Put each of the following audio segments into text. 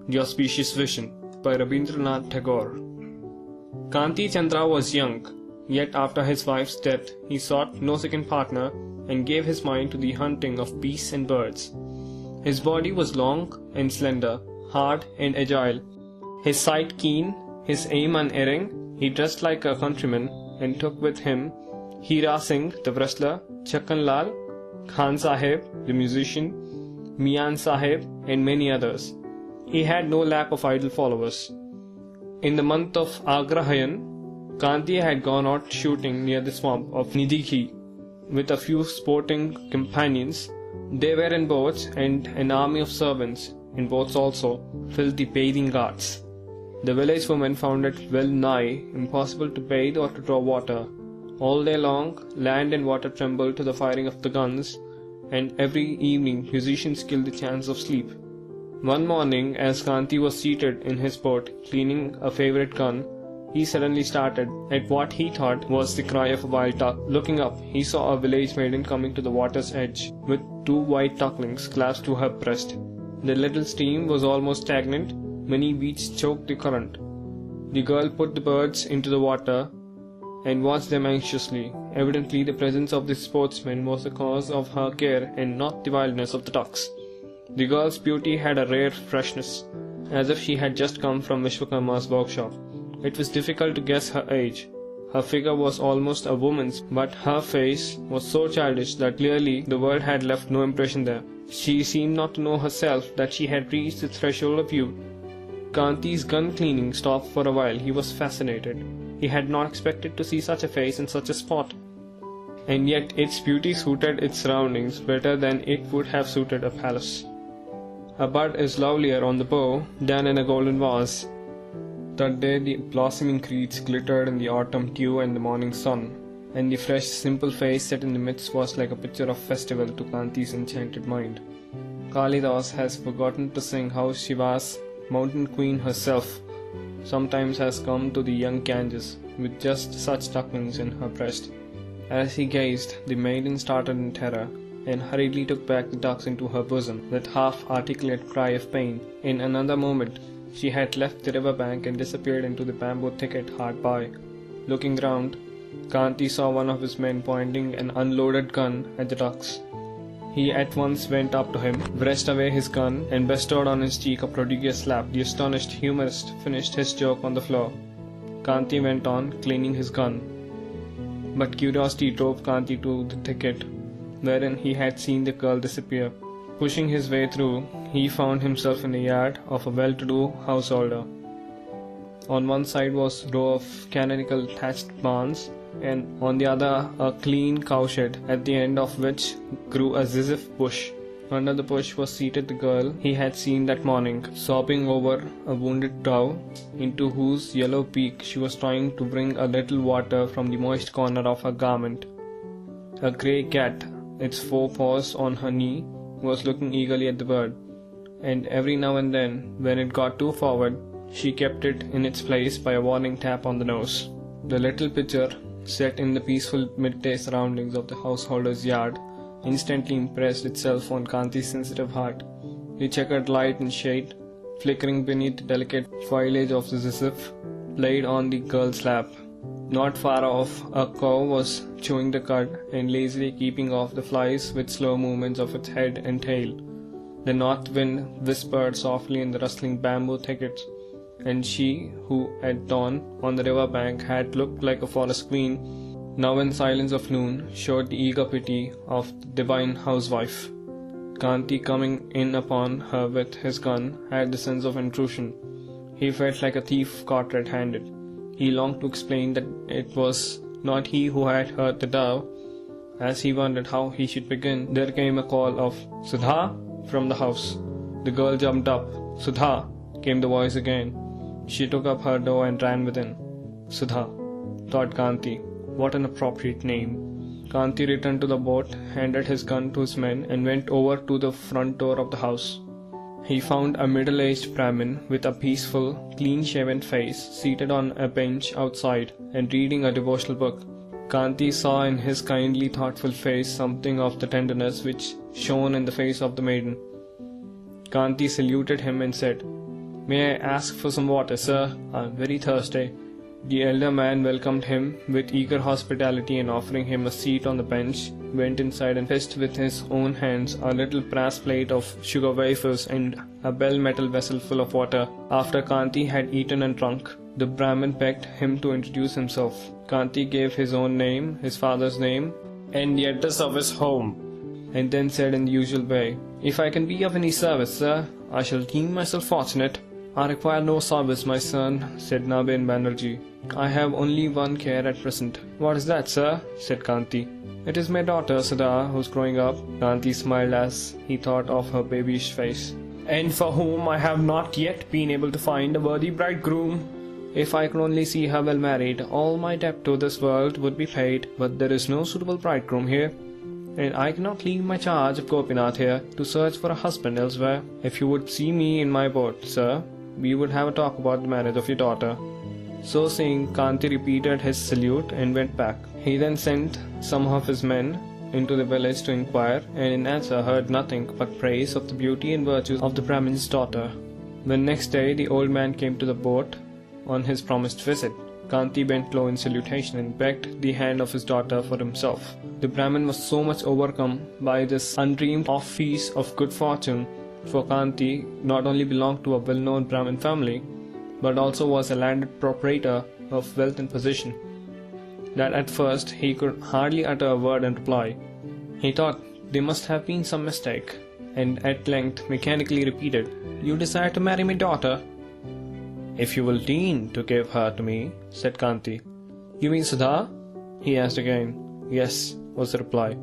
The Auspicious Vision by Rabindranath Tagore. Kanti Chandra was young, yet after his wife's death he sought no second partner and gave his mind to the hunting of beasts and birds. His body was long and slender, hard and agile, his sight keen, his aim unerring. He dressed like a countryman and took with him Hira Singh the wrestler, Chakkan Lal, Khan Sahib the musician, Mian Sahib and many others. He had no lack of idle followers. In the month of Agrahayan, Kanti had gone out shooting near the swamp of Nidikhi with a few sporting companions. They were in boats, and an army of servants, in boats also, filled the bathing ghats. The village women found it well nigh impossible to bathe or to draw water. All day long, land and water trembled to the firing of the guns, and every evening musicians killed the chance of sleep. One morning, as Kanti was seated in his boat cleaning a favorite gun, he suddenly started at what he thought was the cry of a wild duck. Looking up, he saw a village maiden coming to the water's edge with two white ducklings clasped to her breast. The little stream was almost stagnant. Many weeds choked the current. The girl put the birds into the water and watched them anxiously. Evidently, the presence of the sportsman was the cause of her care and not the wildness of the ducks. The girl's beauty had a rare freshness, as if she had just come from Vishwakarma's workshop. It was difficult to guess her age. Her figure was almost a woman's, but her face was so childish that clearly the world had left no impression there. She seemed not to know herself that she had reached the threshold of youth. Kanti's gun cleaning stopped for a while. He was fascinated. He had not expected to see such a face in such a spot. And yet its beauty suited its surroundings better than it would have suited a palace. A bud is lovelier on the bow than in a golden vase. That day the blossoming creeds glittered in the autumn dew and the morning sun, and the fresh, simple face set in the midst was like a picture of festival to Kanti's enchanted mind. Kalidas has forgotten to sing how Shiva's mountain queen herself sometimes has come to the young Ganges with just such ducklings in her breast. As he gazed, the maiden started in terror and hurriedly took back the ducks into her bosom with half-articulate cry of pain. In another moment, she had left the river bank and disappeared into the bamboo thicket hard by. Looking round, Kanti saw one of his men pointing an unloaded gun at the ducks. He at once went up to him, wrested away his gun, and bestowed on his cheek a prodigious slap. The astonished humorist finished his joke on the floor. Kanti went on cleaning his gun. But curiosity drove Kanti to the thicket, wherein he had seen the girl disappear. Pushing his way through, he found himself in the yard of a well-to-do householder. On one side was a row of canonical thatched barns, and on the other a clean cowshed, at the end of which grew a zizzif bush. Under the bush was seated the girl he had seen that morning, sobbing over a wounded dove, into whose yellow beak she was trying to bring a little water from the moist corner of her garment. A grey cat, its forepaws on her knee, was looking eagerly at the bird, and every now and then, when it got too forward, she kept it in its place by a warning tap on the nose. The little picture, set in the peaceful midday surroundings of the householder's yard, instantly impressed itself on Kanti's sensitive heart. The checkered light and shade, flickering beneath the delicate foliage of the zizzif, played on the girl's lap. Not far off, a cow was chewing the cud and lazily keeping off the flies with slow movements of its head and tail. The north wind whispered softly in the rustling bamboo thickets, and she, who at dawn on the river bank had looked like a forest queen, now in silence of noon showed the eager pity of the divine housewife. Kanti, coming in upon her with his gun, had the sense of intrusion. He felt like a thief caught red-handed. He longed to explain that it was not he who had hurt the dove. As he wondered how he should begin, there came a call of "Sudha" from the house. The girl jumped up. "Sudha," came the voice again. She took up her dough and ran within. "Sudha," thought Kanti. What an appropriate name. Kanti returned to the boat, handed his gun to his men, and went over to the front door of the house. He found a middle-aged Brahmin with a peaceful, clean-shaven face seated on a bench outside and reading a devotional book. Kanti saw in his kindly, thoughtful face something of the tenderness which shone in the face of the maiden. Kanti saluted him and said, "May I ask for some water, sir? I'm very thirsty." The elder man welcomed him with eager hospitality and offering him a seat on the bench, went inside and fetched with his own hands a little brass plate of sugar wafers and a bell metal vessel full of water. After Kanti had eaten and drunk, the Brahmin begged him to introduce himself. Kanti gave his own name, his father's name, and the address of his home, and then said in the usual way, "If I can be of any service, sir, I shall deem myself fortunate." "I require no service, my son," said Nabin Banerjee. "I have only one care at present." "What is that, sir?" said Kanti. "It is my daughter, Sada, who's growing up." Kanti smiled as he thought of her babyish face. "And for whom I have not yet been able to find a worthy bridegroom. If I could only see her well married, all my debt to this world would be paid, but there is no suitable bridegroom here, and I cannot leave my charge of Gopinath here to search for a husband elsewhere. If you would see me in my boat, sir, we would have a talk about the marriage of your daughter." So saying, Kanti repeated his salute and went back. He then sent some of his men into the village to inquire, and in answer heard nothing but praise of the beauty and virtues of the Brahmin's daughter. When next day the old man came to the boat on his promised visit, Kanti bent low in salutation and begged the hand of his daughter for himself. The Brahmin was so much overcome by this undreamed of piece of good fortune, for Kanti not only belonged to a well-known Brahmin family, but also was a landed proprietor of wealth and position, that at first he could hardly utter a word in reply. He thought there must have been some mistake, and at length mechanically repeated, "You desire to marry my daughter?" "If you will deign to give her to me," said Kanti. "You mean Sudha?" he asked again. "Yes," was the reply.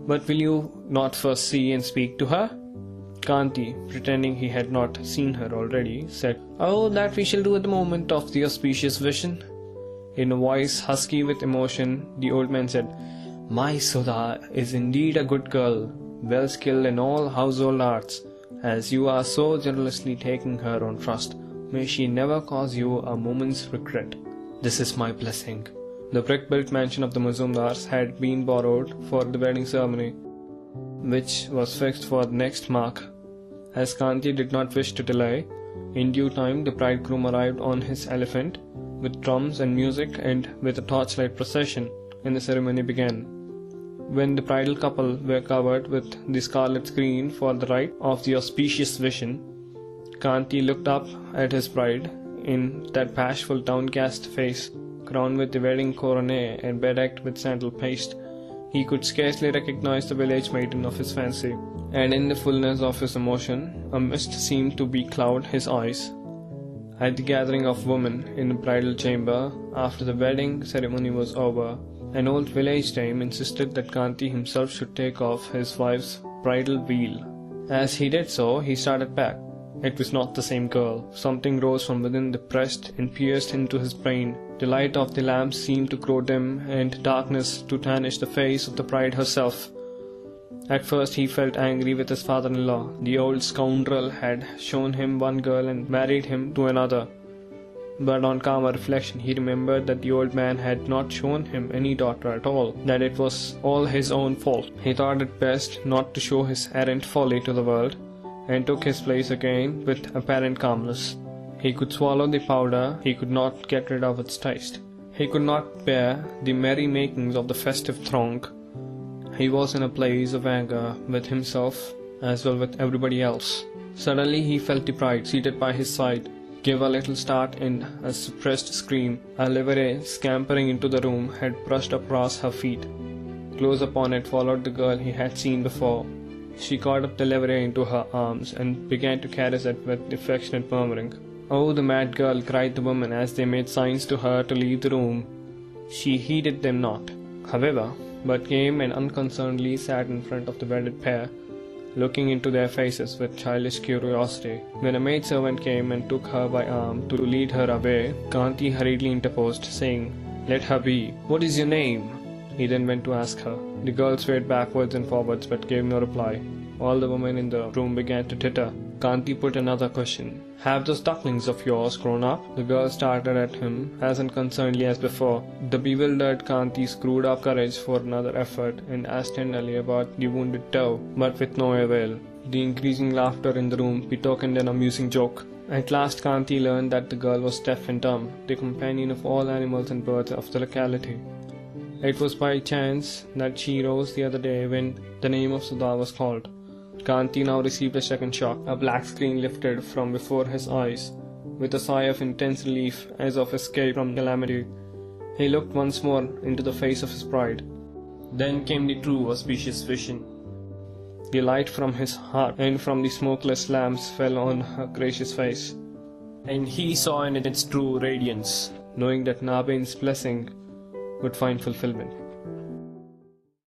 "But will you not first see and speak to her?" Kanti, pretending he had not seen her already, said, "Oh, that we shall do at the moment of the auspicious vision." In a voice husky with emotion, the old man said, "My Sudha is indeed a good girl, well skilled in all household arts. As you are so generously taking her on trust, may she never cause you a moment's regret. This is my blessing." The brick-built mansion of the Mazumdars had been borrowed for the wedding ceremony, which was fixed for the next mark. As Kanti did not wish to delay, in due time the bridegroom arrived on his elephant, with drums and music and with a torchlight procession, and the ceremony began. When the bridal couple were covered with the scarlet screen for the rite of the auspicious vision, Kanti looked up at his bride in that bashful downcast face, crowned with the wedding coronet and bedecked with sandal paste. He could scarcely recognize the village maiden of his fancy, and in the fullness of his emotion, a mist seemed to becloud his eyes. At the gathering of women in the bridal chamber, after the wedding ceremony was over, an old village dame insisted that Kanti himself should take off his wife's bridal veil. As he did so, he started back. It was not the same girl. Something rose from within, pressed and pierced into his brain. The light of the lamp seemed to grow dim, and darkness to tarnish the face of the bride herself. At first he felt angry with his father-in-law. The old scoundrel had shown him one girl and married him to another. But on calmer reflection he remembered that the old man had not shown him any daughter at all, that it was all his own fault. He thought it best not to show his errant folly to the world, and took his place again with apparent calmness. He could swallow the powder, he could not get rid of its taste. He could not bear the merry makings of the festive throng. He was in a blaze of anger with himself as well with everybody else. Suddenly he felt the bride seated by his side give a little start and a suppressed scream. A livery scampering into the room had brushed across her feet. Close upon it followed the girl he had seen before. She caught up the livery into her arms and began to caress it with affectionate murmuring. "Oh, the mad girl!" cried the woman as they made signs to her to leave the room. She heeded them not, however, but came and unconcernedly sat in front of the wedded pair, looking into their faces with childish curiosity. When a maidservant came and took her by arm to lead her away, Kanti hurriedly interposed, saying, "Let her be. What is your name?" He then went to ask her. The girl swayed backwards and forwards but gave no reply. All the women in the room began to titter. Kanti put another question. "Have those ducklings of yours grown up?" The girl started at him as unconcernedly as before. The bewildered Kanti screwed up courage for another effort and asked tenderly about the wounded dove, but with no avail. The increasing laughter in the room betokened an amusing joke. At last Kanti learned that the girl was deaf and dumb, the companion of all animals and birds of the locality. It was by chance that she rose the other day when the name of Sudha was called. Kanti now received a second shock. A black screen lifted from before his eyes. With a sigh of intense relief, as of escape from calamity, he looked once more into the face of his bride. Then came the true auspicious vision. The light from his heart and from the smokeless lamps fell on her gracious face, and he saw in it its true radiance, knowing that Nabin's blessing would find fulfillment.